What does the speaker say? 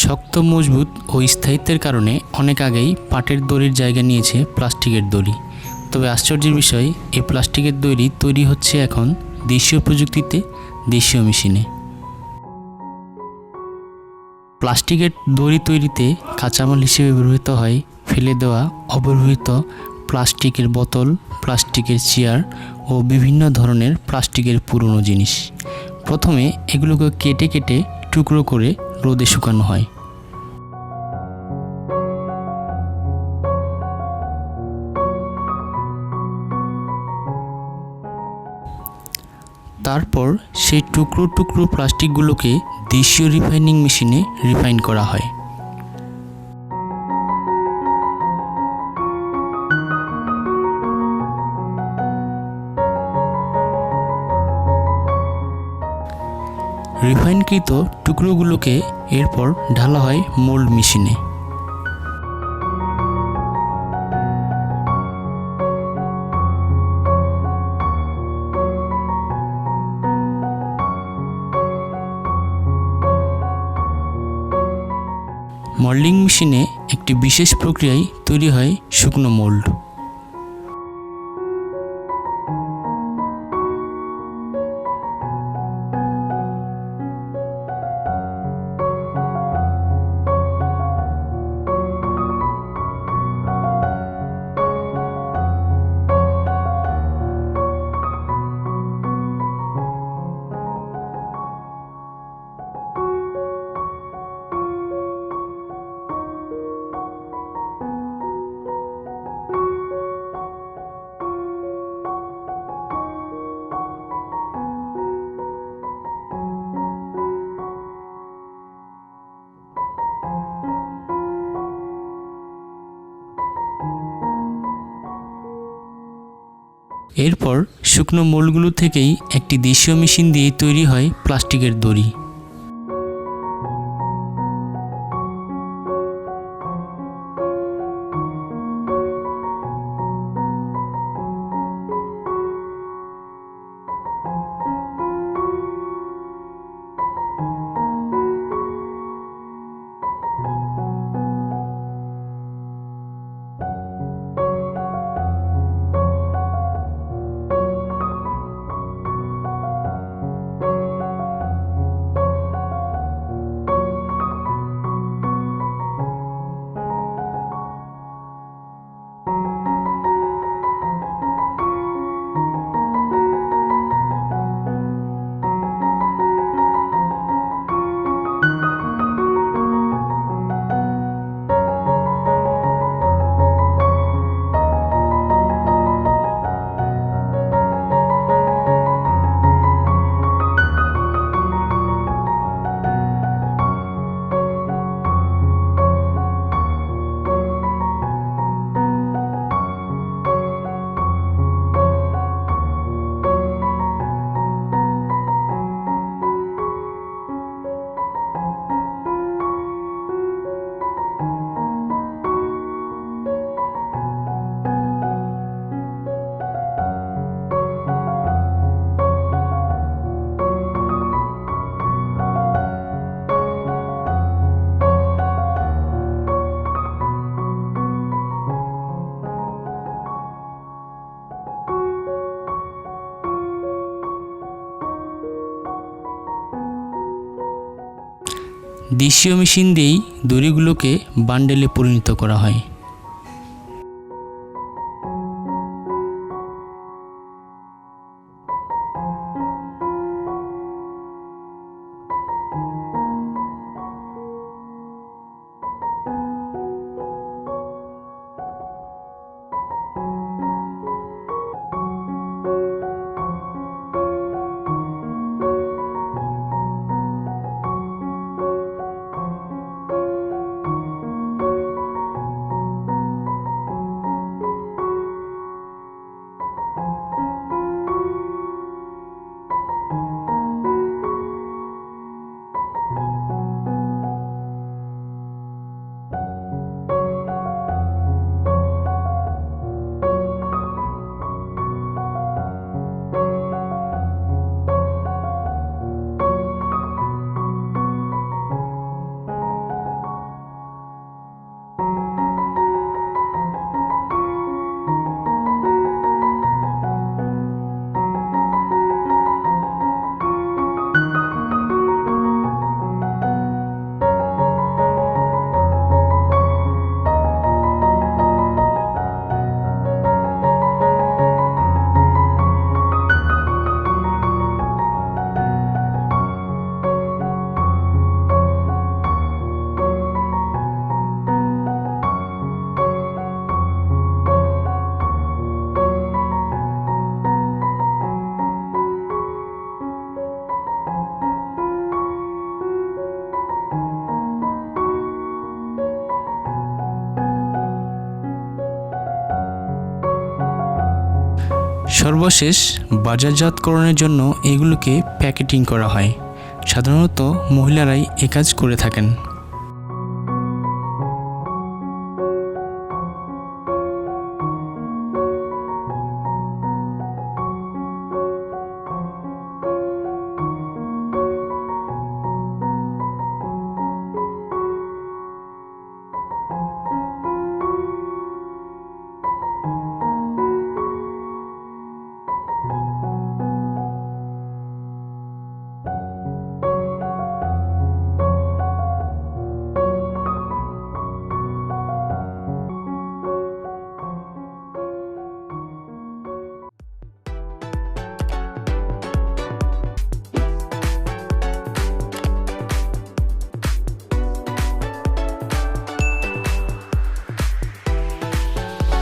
শক্ত মজবুত ও স্থায়িত্বের কারণে অনেক আগেই পাটের দড়ির জায়গা নিয়েছে প্লাস্টিকের দড়ি। তবে আশ্চর্যের বিষয়, এই প্লাস্টিকের দড়ি তৈরি হচ্ছে এখন দেশীয় প্রযুক্তিতে, দেশীয় মেশিনে। প্লাস্টিকের দড়ি তৈরিতে কাঁচামাল হিসেবে ব্যবহৃত হয় ফেলে দেওয়া অব্যবহৃত প্লাস্টিকের বোতল, প্লাস্টিকের চেয়ার ও বিভিন্ন ধরনের প্লাস্টিকের পুরনো জিনিস। প্রথমে এগুলোকে কেটে কেটে টুকরো করে রোদে শুকানো হয়। তারপর সেই টুকরো টুকরো প্লাস্টিকগুলোকে দেশীয় রিফাইনিং মেশিনে রিফাইন করা হয়। রিফাইনকৃত টুকরোগুলোকে এরপর ঢালা হয় মোল্ড মেশিনে। মোল্ডিং মেশিনে একটি বিশেষ প্রক্রিয়ায় তৈরি হয় শুকনো মোল্ড। এরপর শুকনো মোল্ডগুলো থেকেই একটি দেশীয় মেশিন দিয়ে তৈরি হয় প্লাস্টিকের দড়ি। দেশীয় মেশিন দিয়েই দড়িগুলোকে বান্ডেলে পরিণত করা হয়। সর্বশেষ বাজারজাতকরণের জন্য এগুলোকে প্যাকেটিং করা হয়। সাধারণত মহিলারাই এ কাজ করে থাকেন।